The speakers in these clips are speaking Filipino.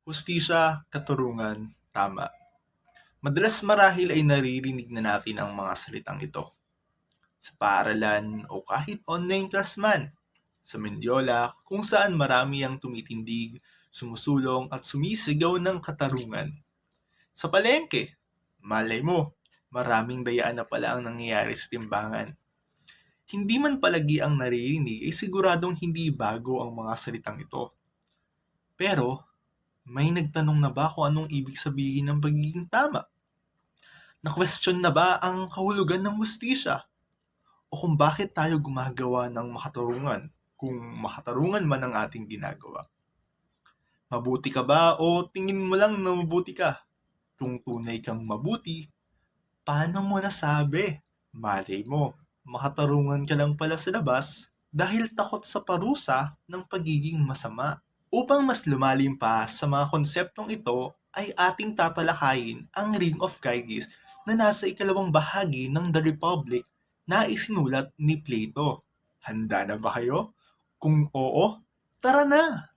Hustisya, katurungan, tama. Madalas marahil ay naririnig na natin ang mga salitang ito. Sa paaralan o kahit online class man. Sa Mendiola, kung saan marami ang tumitindig, sumusulong at sumisigaw ng katarungan. Sa palengke, malay mo, maraming dayaan na pala ang nangyayari sa timbangan. Hindi man palagi ang naririnig ay siguradong hindi bago ang mga salitang ito. Pero, may nagtanong na ba kung anong ibig sabihin ng pagiging tama? Na-question na ba ang kahulugan ng hustisya? O kung bakit tayo gumagawa ng makatarungan kung makatarungan man ang ating ginagawa? Mabuti ka ba o tingin mo lang na mabuti ka? Kung tunay kang mabuti, paano mo nasabi? Malay mo, makatarungan ka lang pala sa labas dahil takot sa parusa ng pagiging masama. Upang mas lumalim pa sa mga konseptong ito, ay ating tatalakayin ang Ring of Gyges na nasa ikalawang bahagi ng The Republic na isinulat ni Plato. Handa na ba kayo? Kung oo, tara na!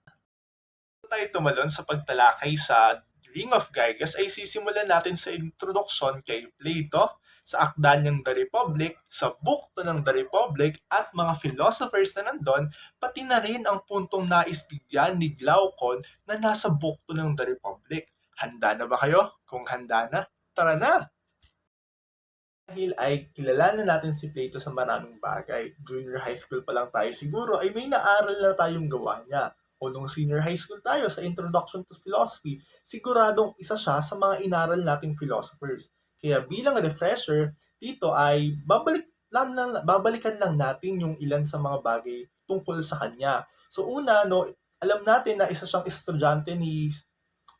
Tayo tumalon sa pagtalakay sa Ring of Gyges ay sisimulan natin sa introduksyon kay Plato, sa akda niyang The Republic, sa book 2 ng The Republic at mga philosophers na nandun, pati na rin ang puntong nais bigyan ni Glaucon na nasa book 2 ng The Republic. Handa na ba kayo? Kung handa na, tara na! Dahil ay kilala na natin si Plato sa maraming bagay. Junior high school pa lang tayo siguro ay may naaral na tayong gawa niya. O nung senior high school tayo sa Introduction to Philosophy, siguradong isa siya sa mga inaral nating philosophers. Kaya bilang refresher, dito ay babalikan lang natin yung ilan sa mga bagay tungkol sa kanya. So una, no, alam natin na isa siyang estudyante ni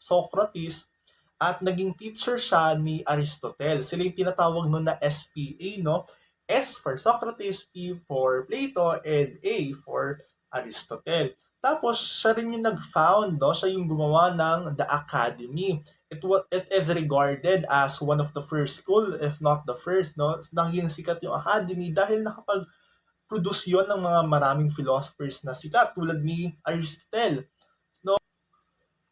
Socrates at naging teacher siya ni Aristotle. Sila yung tinatawag nun na SPA, no? S for Socrates, P for Plato, and A for Aristotle. Tapos, siya rin yung nag-found, no? Siya yung gumawa ng The Academy. It is regarded as one of the first school, if not the first, no? Naging sikat yung Academy dahil nakapag-produce yon ng mga maraming philosophers na sikat tulad ni Aristotle.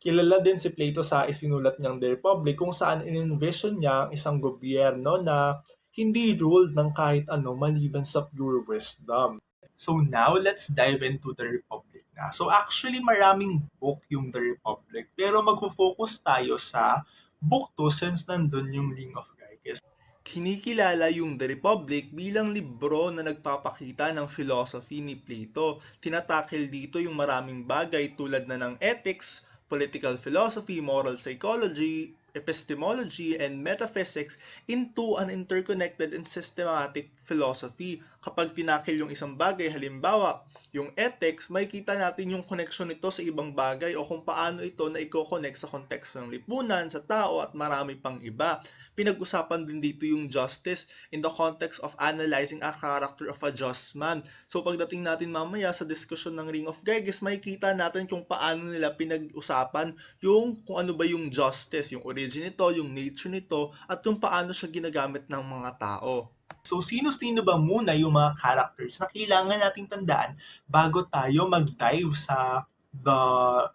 Kilala din si Plato sa isinulat niyang The Republic kung saan in-envision niya ang isang gobyerno na hindi ruled ng kahit ano maliban sa pure wisdom. So now, let's dive into The Republic na. So actually, maraming book yung The Republic, pero magfo-focus tayo sa book 2 since nandun yung Ring of Gyges. Kinikilala yung The Republic bilang libro na nagpapakita ng philosophy ni Plato. Tinatakil dito yung maraming bagay tulad na ng ethics, political philosophy, moral psychology, epistemology, and metaphysics into an interconnected and systematic philosophy. Kapag tinakil yung isang bagay, halimbawa, yung ethics, makikita natin yung connection nito sa ibang bagay o kung paano ito na i-connect sa konteksto ng lipunan, sa tao, at marami pang iba. Pinag-usapan din dito yung justice in the context of analyzing a character of a just man. So pagdating natin mamaya sa diskusyon ng Ring of Gyges, makikita natin kung paano nila pinag-usapan yung kung ano ba yung justice, yung origin nito, yung nature nito, at yung paano siya ginagamit ng mga tao. So, sino-sino ba muna yung mga characters na kailangan nating tandaan bago tayo mag-dive sa The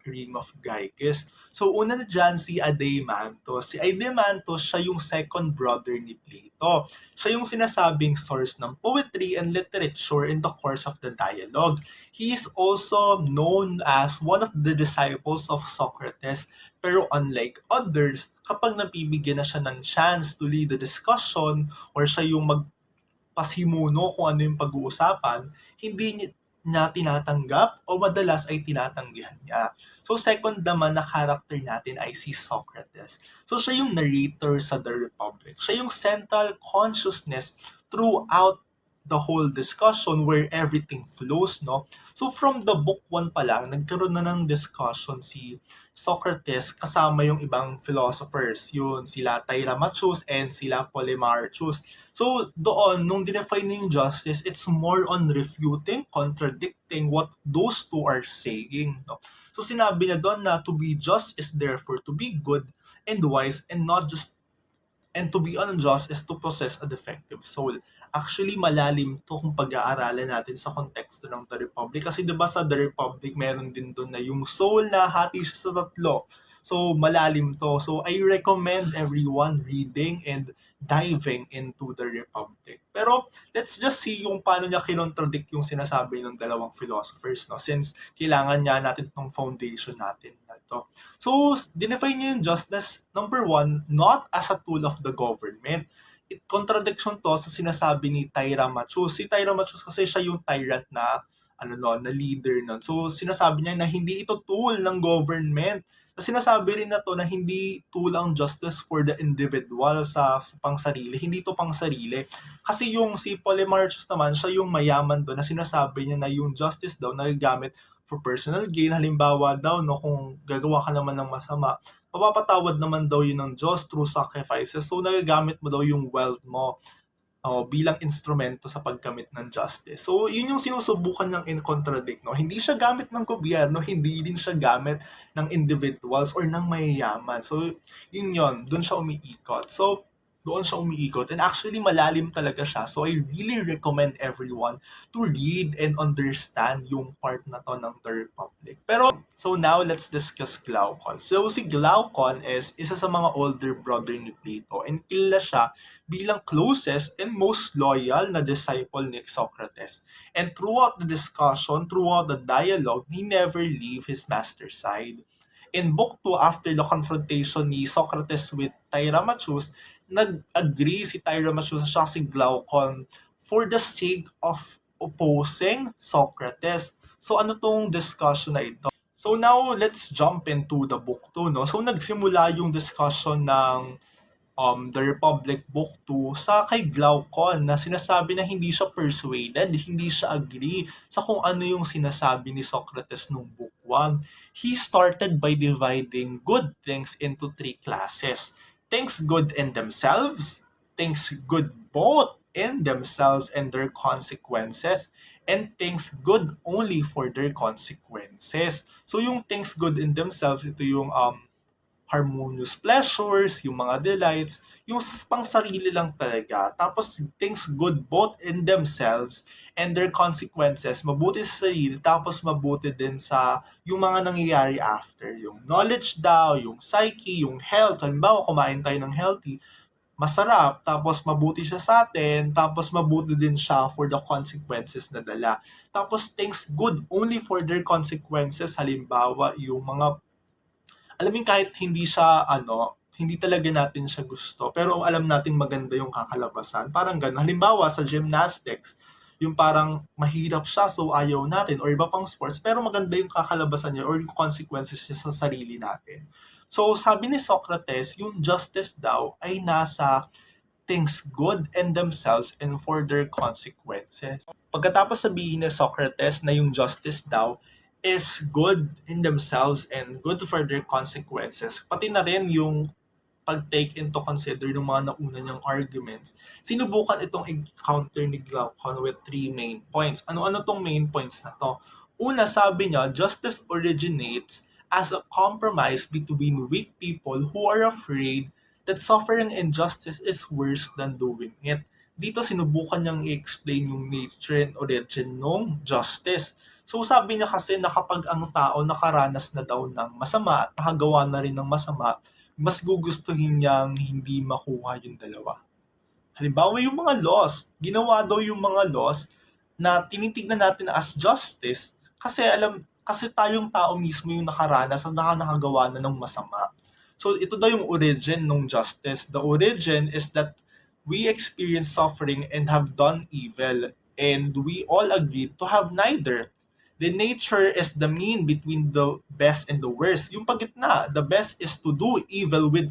Ring of Gyges? So, una na dyan si Adeimantos. Si Adeimantos, siya yung second brother ni Plato. Siya yung sinasabing source ng poetry and literature in the course of the dialogue. He is also known as one of the disciples of Socrates, pero unlike others, kapag napibigyan na siya ng chance to lead the discussion or siya yung pasimuno kung ano yung pag-uusapan, hindi niya tinatanggap o madalas ay tinatanggihan niya. So second naman na character natin ay si Socrates. So siya yung narrator sa The Republic. Siya yung central consciousness throughout the whole discussion where everything flows, no? So from the book 1 pa lang, nagkaroon na ng discussion si Socrates kasama yung ibang philosophers. Yun, sila Thyramachus and sila Polemarchus. So doon, nung dinefine niya yung justice, it's more on refuting, contradicting what those two are saying. No? So sinabi niya doon na to be just is therefore to be good and wise and not just and to be unjust is to possess a defective soul. Actually, malalim to kung pag-aaralan natin sa konteksto ng The Republic. Kasi diba sa The Republic, meron din doon na yung soul na hati siya sa tatlo. So, malalim to. So, I recommend everyone reading and diving into the Republic. Pero, let's just see yung paano niya kinontradict yung sinasabi ng dalawang philosophers, no? Since kailangan niya natin tong foundation natin na to. So, dinefine niya yung justice, number one, not as a tool of the government. Contradiction to sa sinasabi ni Tyra Machus. Si Tyra Machus kasi siya yung tyrant na na leader nun. So, sinasabi niya na hindi ito tool ng government. Sinasabi rin na to na hindi tool ang justice for the individual sa pangsarili. Hindi to pangsarili. Kasi yung si Polemarchus naman, siya yung mayaman doon na sinasabi niya na yung justice daw nagagamit for personal gain. Halimbawa daw, no, kung gagawa ka naman ng masama, mapapatawad naman daw yun ng Diyos through sacrifices. So, nagagamit mo daw yung wealth mo bilang instrumento sa pagkamit ng justice. So, yun yung sinusubukan niyang in-contradict. No? Hindi siya gamit ng gobyerno, hindi din siya gamit ng individuals or ng mayayaman. So, yun. Doon siya umiikot. So, doon siya umiikot. And actually, malalim talaga siya. So, I really recommend everyone to read and understand yung part na to ng The Republic. Pero, so now, let's discuss Glaucon. So, si Glaucon is isa sa mga older brother ni Plato. And kilala siya bilang closest and most loyal na disciple ni Socrates. And throughout the discussion, throughout the dialogue, he never leave his master's side. In Book 2, after the confrontation ni Socrates with Tyromachus, nag-agree si Tyromachus sa si Glaucon for the sake of opposing Socrates. So ano tong discussion na ito? So now, let's jump into the Book 2. No? So nagsimula yung discussion ng The Republic Book 2 sa kay Glaucon na sinasabi na hindi siya persuaded, hindi siya agree sa kung ano yung sinasabi ni Socrates nung Book 1. He started by dividing good things into three classes. Things good in themselves, things good both in themselves and their consequences, and things good only for their consequences. So yung things good in themselves, ito yung harmonious pleasures, yung mga delights, yung pang sarili lang talaga. Tapos things good both in themselves and their consequences, mabuti sa sarili, tapos mabuti din sa yung mga nangyayari after. Yung knowledge daw, yung psyche, yung health. Halimbawa, kumain tayo ng healthy, masarap, tapos mabuti siya sa atin, tapos mabuti din siya for the consequences na dala. Tapos things good only for their consequences, halimbawa, yung mga alam mo kahit hindi siya hindi talaga natin siya gusto, pero alam nating maganda yung kakalabasan. Parang gano'n. Halimbawa sa gymnastics, yung parang mahirap siya so ayaw natin or iba pang sports, pero maganda yung kakalabasan niya or yung consequences niya sa sarili natin. So sabi ni Socrates, yung justice daw ay nasa things good in themselves and for their consequences. Pagkatapos sabihin ni Socrates na yung justice daw is good in themselves and good for their consequences, pati na rin yung pag-take into consider ng mga nauna niyang arguments, sinubukan itong encounter ni Glaucon with three main points. Ano-ano tong main points na to? Una, sabi niya, justice originates as a compromise between weak people who are afraid that suffering injustice is worse than doing it. Dito sinubukan niyang i-explain yung nature and origin ng justice. So sabi niya kasi na kapag ang tao nakaranas na daw ng masama at nakagawa na rin ng masama, mas gugustuhin niyang hindi makuha yung dalawa. Halimbawa yung mga laws, ginawa daw yung mga laws na tinitignan natin as justice kasi tayong tao mismo yung nakaranas at nakagawa na ng masama. So ito daw yung origin ng justice. The origin is that we experience suffering and have done evil, and we all agree to have neither. The nature is the mean between the best and the worst. Yung pagitna, the best is to do evil with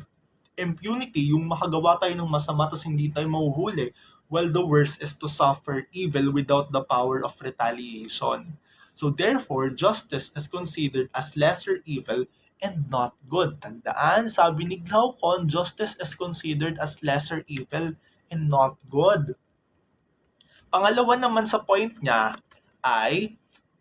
impunity, yung makagawa tayo ng masama tapos hindi tayo mahuhuli, while the worst is to suffer evil without the power of retaliation. So therefore, justice is considered as lesser evil and not good. Tandaan, sabi ni Glaucon, justice is considered as lesser evil and not good. Pangalawa naman sa point niya ay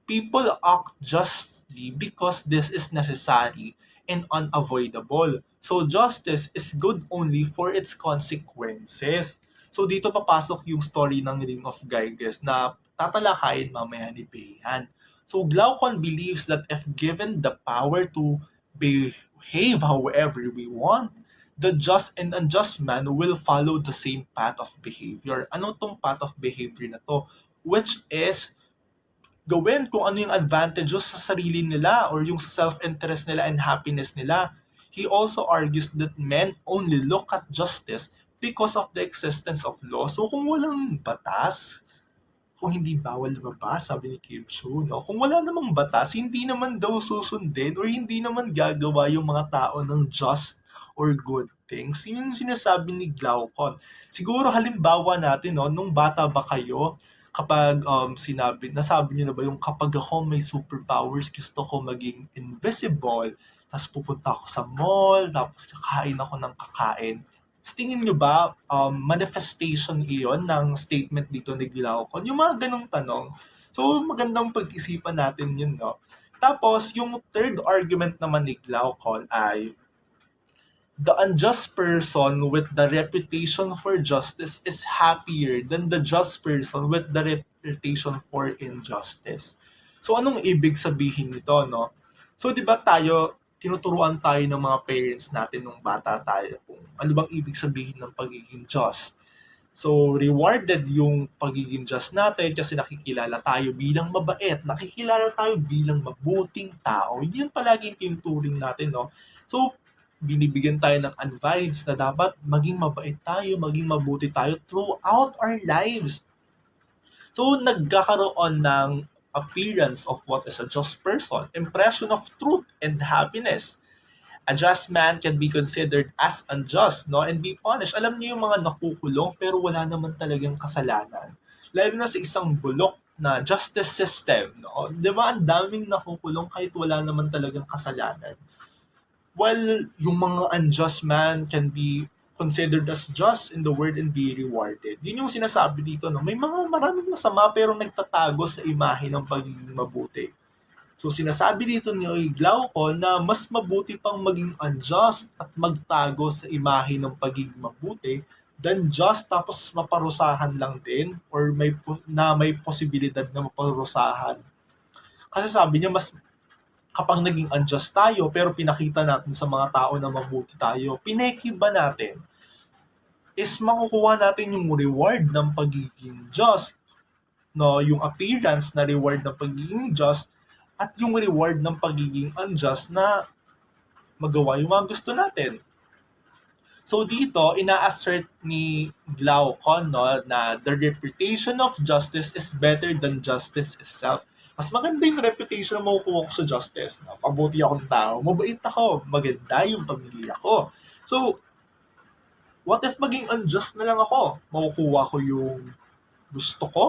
people act justly because this is necessary and unavoidable. So justice is good only for its consequences. So dito papasok yung story ng Ring of Gyges na tatalakayin mamaya ni Bheanne. So Glaucon believes that if given the power to behave however we want, the just and unjust man will follow the same path of behavior. Ano tong path of behavior na to? Which is gawin kung ano yung advantages sa sarili nila or yung sa self-interest nila and happiness nila. He also argues that men only look at justice because of the existence of law. So kung walang batas, kung hindi bawal lumabas, sabi ni Kim Chiu, no? Kung wala namang batas, hindi naman daw susundin or hindi naman gagawa yung mga tao ng just or good things. Yun yung sinasabi ni Glaucon. Siguro halimbawa natin, no, nung bata ba kayo, kapag nasabi niyo na ba yung kapag ako may superpowers, gusto ko maging invisible, tapos pupunta ako sa mall, tapos kakain ako ng kakain. Sa tingin nyo ba, manifestation iyon ng statement dito ni Glaucon? Yung mga ganong tanong. So, magandang pag-isipan natin yun, no? Tapos, yung third argument naman ni Glaucon ay, the unjust person with the reputation for justice is happier than the just person with the reputation for injustice. So, anong ibig sabihin nito, no? So, di ba tinuturuan tayo ng mga parents natin nung bata tayo kung ano bang ibig sabihin ng pagiging just. So, rewarded yung pagiging just natin kasi nakikilala tayo bilang mabait, nakikilala tayo bilang mabuting tao. Yun palagi yung tinuturing natin, no? So, binibigyan tayo ng advice na dapat maging mabait tayo, maging mabuti tayo throughout our lives. So, nagkakaroon ng appearance of what is a just person, impression of truth and happiness. A just man can be considered as unjust, no, and be punished. Alam niyo yung mga nakukulong pero wala naman talagang kasalanan. Lalo na sa isang bulok na justice system, no? Di ba ang daming nakukulong kahit wala naman talagang kasalanan. While yung mga unjust man can be considered as just in the world and be rewarded. Yun yung sinasabi dito, no? May mga maraming masama pero nagtatago sa imahe ng pagiging mabuti. So sinasabi dito ni Glaucon na mas mabuti pang maging unjust at magtago sa imahe ng pagiging mabuti than just tapos maparusahan lang din or may posibilidad na maparusahan. Kasi sabi niya mas kapag naging unjust tayo pero pinakita natin sa mga tao na mabuti tayo, pineki ba natin is makukuha natin yung reward ng pagiging just, no, yung appearance na reward ng pagiging just at yung reward ng pagiging unjust na magawa yung mga gusto natin. So dito, ina-assert ni Glaucon, no, na the reputation of justice is better than justice itself. Mas maganda yung reputation na makukuha ko sa justice. No? Mabuti akong tao, mabait ako, maganda yung pamilya ko. So, what if maging unjust na lang ako? Makukuha ko yung gusto ko,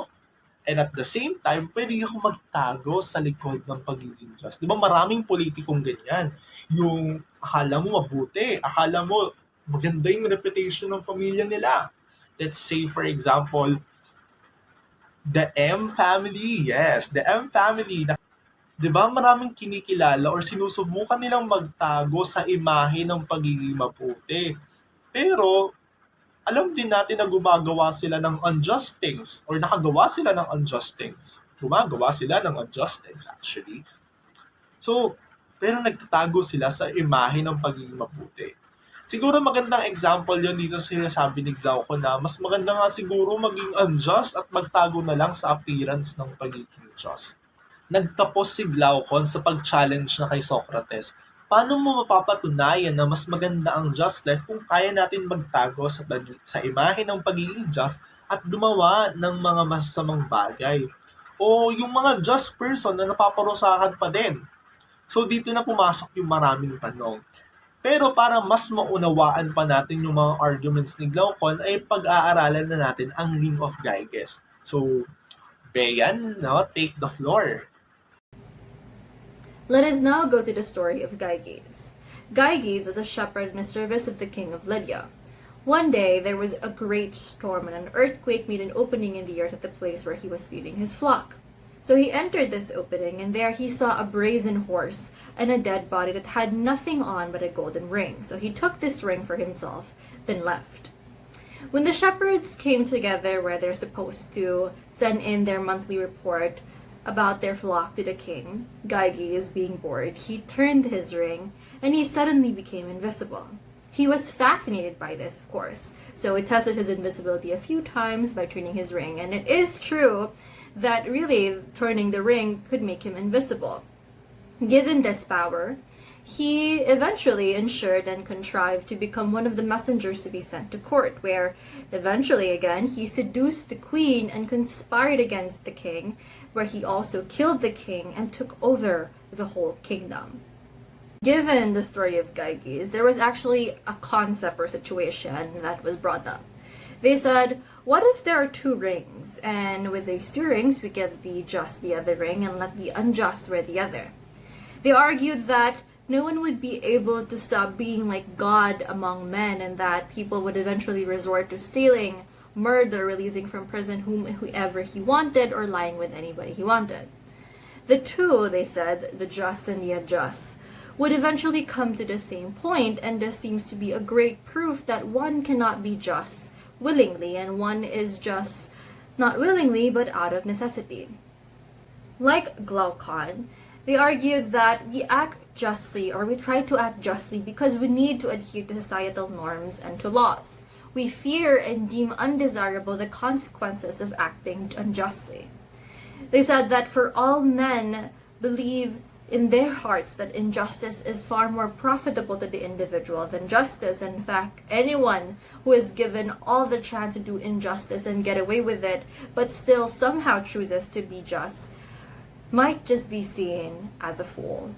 and at the same time, pwede ako magtago sa likod ng pagiging just. Di ba maraming politikong ganyan? Yung akala mo mabuti, akala mo maganda yung reputation ng pamilya nila. Let's say, for example, the M family. Yes, the M family. Di ba maraming kinikilala or sinusubukan nilang magtago sa imahe ng pagiging mabuti. Pero, alam din natin na gumagawa sila ng unjust things or nakagawa sila ng unjust things. Gumagawa sila ng unjust things actually. So, pero nagtatago sila sa imahe ng pagiging mabuti. Siguro magandang example yon dito sa sinasabi ni Glaucon na mas maganda nga siguro maging unjust at magtago na lang sa appearance ng pagiging just. Nagtapos si Glaucon sa pag-challenge na kay Socrates. Paano mo mapapatunayan na mas maganda ang just life kung kaya natin magtago sa imahe ng pagiging just at gumawa ng mga masasamang bagay? O yung mga just person na napaparusahan pa din? So dito na pumasok yung maraming tanong. Pero para mas maunawaan pa natin yung mga arguments ni Glaucon ay pag-aaralan na natin ang ring of Gyges. So, Bheanne, no, take the floor. Let us now go to the story of Gyges. Gyges was a shepherd in the service of the king of Lydia. One day there was a great storm and an earthquake made an opening in the earth at the place where he was feeding his flock. So he entered this opening, and there he saw a brazen horse and a dead body that had nothing on but a golden ring. So he took this ring for himself, then left. When the shepherds came together where they're supposed to send in their monthly report about their flock to the king, Gyges, being bored, he turned his ring and he suddenly became invisible. He was fascinated by this, of course, so he tested his invisibility a few times by turning his ring, and it is true that really turning the ring could make him invisible. Given this power, he eventually ensured and contrived to become one of the messengers to be sent to court, where eventually again he seduced the queen and conspired against the king, where he also killed the king and took over the whole kingdom. Given the story of Gyges, there was actually a concept or situation that was brought up. They said, what if there are two rings, and with these two rings we give the just the other ring and let the unjust wear the other? They argued that no one would be able to stop being like God among men, and that people would eventually resort to stealing, murder, releasing from prison whoever he wanted, or lying with anybody he wanted. The two, they said, the just and the unjust, would eventually come to the same point, and this seems to be a great proof that one cannot be just willingly, and one is just not willingly but out of necessity. Like Glaucon, they argued that we act justly, or we try to act justly, because we need to adhere to societal norms and to laws. We fear and deem undesirable the consequences of acting unjustly. They said that for all men believe in their hearts that injustice is far more profitable to the individual than justice. In fact, anyone who is given all the chance to do injustice and get away with it, but still somehow chooses to be just, might just be seen as a fool.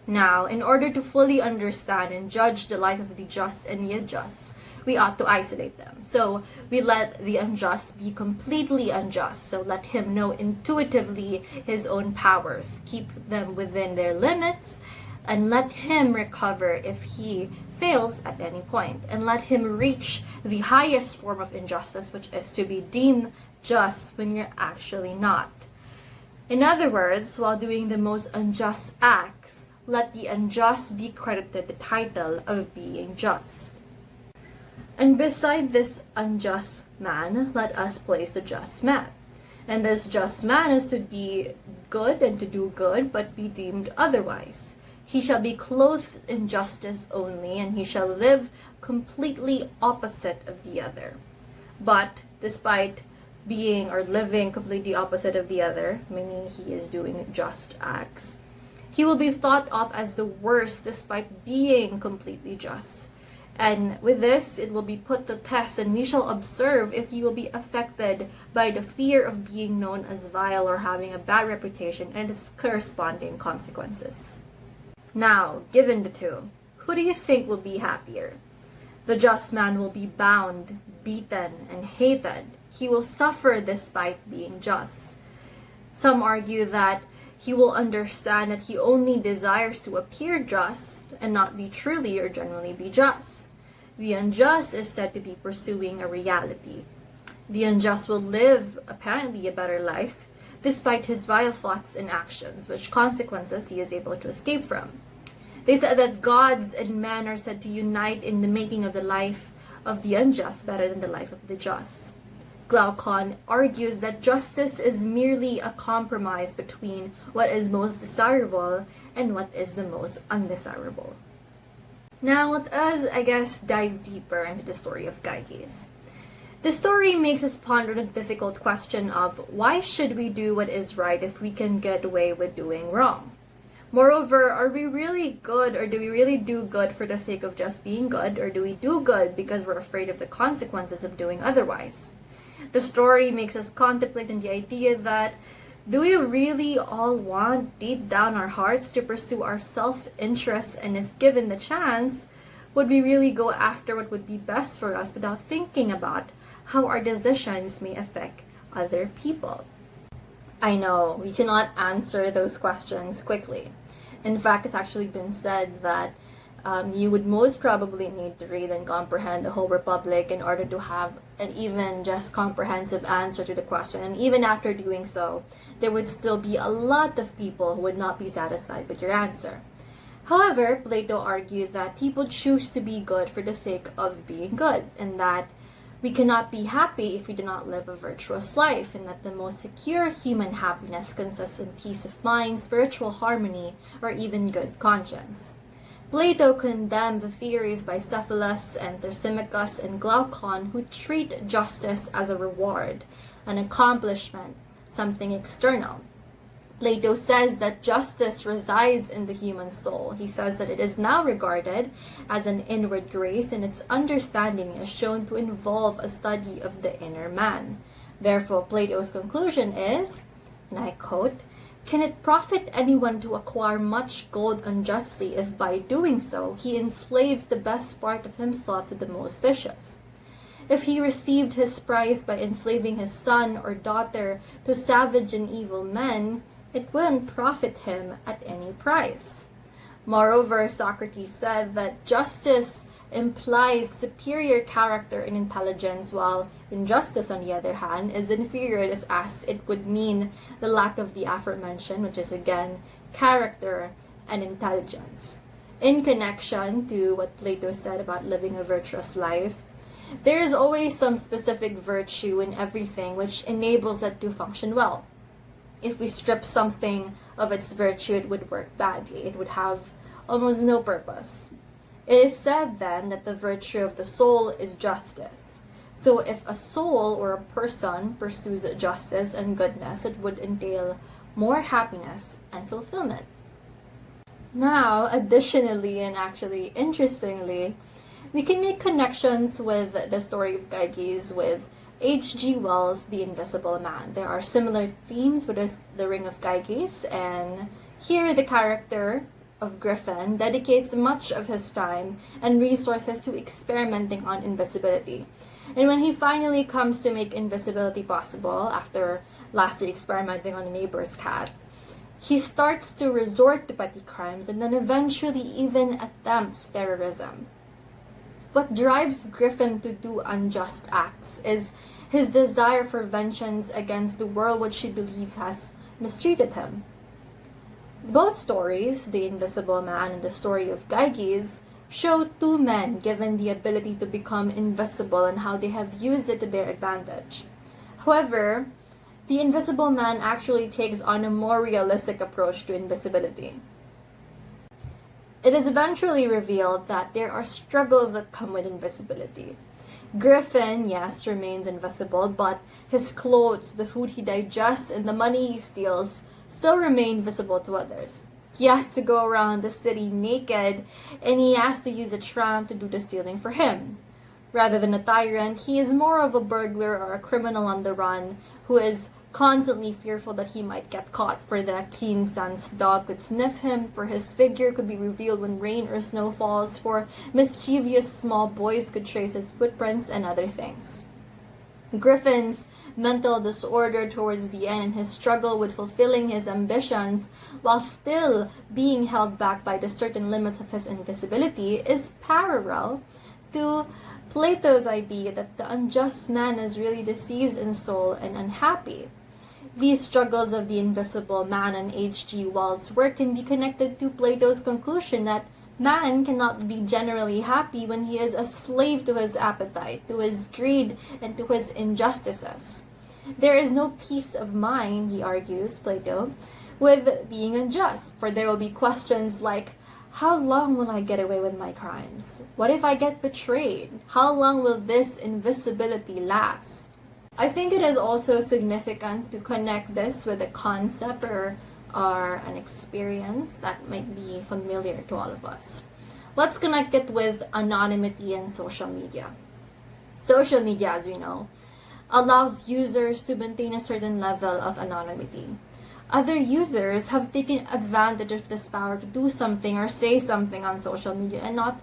Now, in order to fully understand and judge the life of the just and the unjust, we ought to isolate them. So we let the unjust be completely unjust. So let him know intuitively his own powers, keep them within their limits, and let him recover if he fails at any point. And let him reach the highest form of injustice, which is to be deemed just when you're actually not. In other words, while doing the most unjust acts, let the unjust be credited the title of being just. And beside this unjust man, let us place the just man. And this just man is to be good and to do good, but be deemed otherwise. He shall be clothed in justice only, and he shall live completely opposite of the other. But despite being or living completely opposite of the other, meaning he is doing just acts, he will be thought of as the worst despite being completely just. And with this, it will be put to test, and we shall observe if he will be affected by the fear of being known as vile or having a bad reputation and its corresponding consequences. Now, given the two, who do you think will be happier? The just man will be bound, beaten, and hated. He will suffer despite being just. Some argue that he will understand that he only desires to appear just and not be truly or generally be just. The unjust is said to be pursuing a reality. The unjust will live apparently a better life despite his vile thoughts and actions, which consequences he is able to escape from. They said that gods and men are said to unite in the making of the life of the unjust better than the life of the just. Glaucon argues that justice is merely a compromise between what is most desirable and what is the most undesirable. Now let us, dive deeper into the story of Gyges. The story makes us ponder the difficult question of why should we do what is right if we can get away with doing wrong? Moreover, are we really good, or do we really do good for the sake of just being good, or do we do good because we're afraid of the consequences of doing otherwise? The story makes us contemplate on the idea that do we really all want deep down our hearts to pursue our self-interest, and if given the chance, would we really go after what would be best for us without thinking about how our decisions may affect other people? I know we cannot answer those questions quickly. In fact, it's actually been said that you would most probably need to read and comprehend the whole Republic in order to have an even just comprehensive answer to the question. And even after doing so, there would still be a lot of people who would not be satisfied with your answer. However, Plato argued that people choose to be good for the sake of being good, and that we cannot be happy if we do not live a virtuous life, and that the most secure human happiness consists in peace of mind, spiritual harmony, or even good conscience. Plato condemned the theories by Cephalus and Thrasymachus and Glaucon, who treat justice as a reward, an accomplishment, something external. Plato says that justice resides in the human soul. He says that it is now regarded as an inward grace, and its understanding is shown to involve a study of the inner man. Therefore, Plato's conclusion is, and I quote, "Can it profit anyone to acquire much gold unjustly if by doing so he enslaves the best part of himself to the most vicious? If he received his price by enslaving his son or daughter to savage and evil men, it wouldn't profit him at any price." Moreover, Socrates said that justice implies superior character and intelligence, while injustice, on the other hand, is inferior, as it would mean the lack of the aforementioned, which is again character and intelligence. In connection to what Plato said about living a virtuous life, there is always some specific virtue in everything which enables it to function well. If we strip something of its virtue, it would work badly. It would have almost no purpose. It is said then that the virtue of the soul is justice. So if a soul or a person pursues justice and goodness, it would entail more happiness and fulfillment. Now, additionally and actually interestingly, we can make connections with the story of Gyges with H.G. Wells' The Invisible Man. There are similar themes with the Ring of Gyges, and here the character of Griffin dedicates much of his time and resources to experimenting on invisibility. And when he finally comes to make invisibility possible, after lastly experimenting on a neighbor's cat, he starts to resort to petty crimes and then eventually even attempts terrorism. What drives Griffin to do unjust acts is his desire for vengeance against the world which he believes has mistreated him. Both stories, The Invisible Man and the story of Gyges, show two men given the ability to become invisible and how they have used it to their advantage. However, The Invisible Man actually takes on a more realistic approach to invisibility. It is eventually revealed that there are struggles that come with invisibility. Griffin, yes, remains invisible, but his clothes, the food he digests, and the money he steals still remain visible to others. He has to go around the city naked, and he has to use a tramp to do the stealing for him. Rather than a tyrant, he is more of a burglar or a criminal on the run who is constantly fearful that he might get caught, for the keen-sensed dog could sniff him, for his figure could be revealed when rain or snow falls, for mischievous small boys could trace his footprints, and other things. Griffin's mental disorder towards the end and his struggle with fulfilling his ambitions while still being held back by the certain limits of his invisibility is parallel to Plato's idea that the unjust man is really diseased in soul and unhappy. These struggles of the Invisible Man and H.G. Wells' work can be connected to Plato's conclusion that man cannot be generally happy when he is a slave to his appetite, to his greed, and to his injustices. There is no peace of mind, he argues, Plato, with being unjust, for there will be questions like, how long will I get away with my crimes? What if I get betrayed? How long will this invisibility last? I think it is also significant to connect this with a concept or an experience that might be familiar to all of us. Let's connect it with anonymity and social media. Social media, as we know, allows users to maintain a certain level of anonymity. Other users have taken advantage of this power to do something or say something on social media and not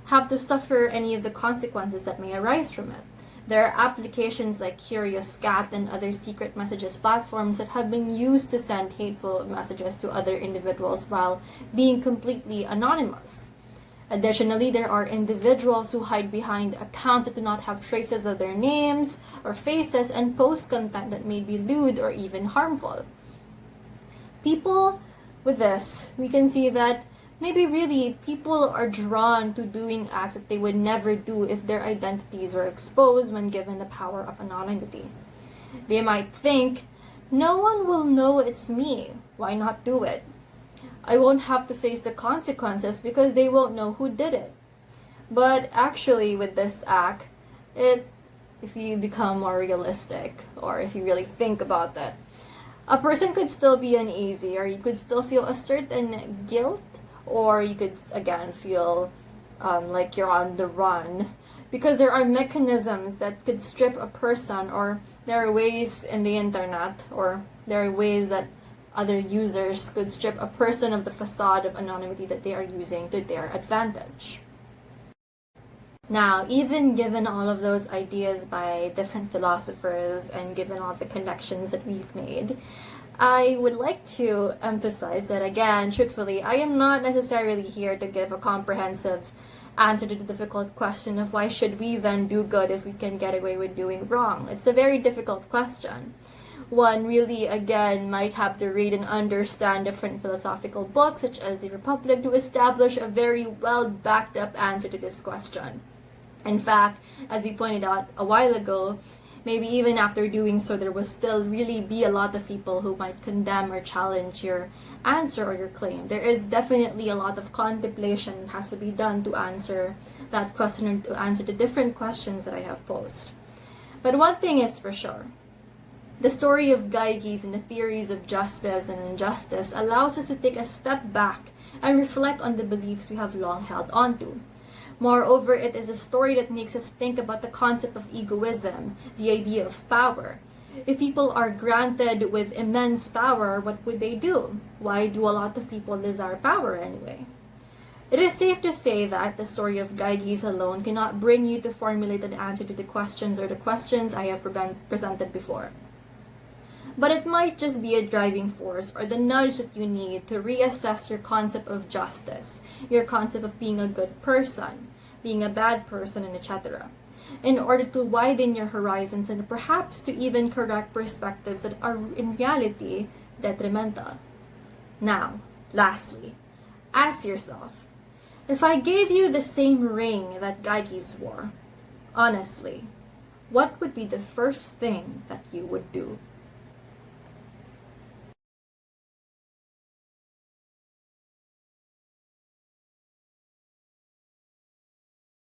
have to suffer any of the consequences that may arise from it. There are applications like Curious Cat and other secret messages platforms that have been used to send hateful messages to other individuals while being completely anonymous. Additionally, there are individuals who hide behind accounts that do not have traces of their names or faces and post content that may be lewd or even harmful. People with this, we can see that maybe really people are drawn to doing acts that they would never do if their identities were exposed when given the power of anonymity. They might think, no one will know it's me, why not do it? I won't have to face the consequences because they won't know who did it. But actually, with this act, if you become more realistic, or if you really think about that, a person could still be uneasy, or you could still feel a certain guilt, or you could again feel like you're on the run, because there are mechanisms that could strip a person, or there are ways in the internet, or there are ways that other users could strip a person of the facade of anonymity that they are using to their advantage. Now, even given all of those ideas by different philosophers and given all the connections that we've made, I would like to emphasize that, again, truthfully, I am not necessarily here to give a comprehensive answer to the difficult question of why should we then do good if we can get away with doing wrong. It's a very difficult question. One really, again, might have to read and understand different philosophical books, such as The Republic, to establish a very well backed up answer to this question. In fact, as we pointed out a while ago, maybe even after doing so, there will still really be a lot of people who might condemn or challenge your answer or your claim. There is definitely a lot of contemplation that has to be done to answer that question, or to answer the different questions that I have posed. But one thing is for sure. The story of Gyges and the theories of justice and injustice allows us to take a step back and reflect on the beliefs we have long held onto. Moreover, it is a story that makes us think about the concept of egoism, the idea of power. If people are granted with immense power, what would they do? Why do a lot of people desire power anyway? It is safe to say that the story of Gyges alone cannot bring you to formulate an answer to the questions or the questions I have presented before. But it might just be a driving force or the nudge that you need to reassess your concept of justice, your concept of being a good person, being a bad person, and etc., in order to widen your horizons and perhaps to even correct perspectives that are in reality detrimental. Now, lastly, ask yourself, if I gave you the same ring that Gyges wore, honestly, what would be the first thing that you would do?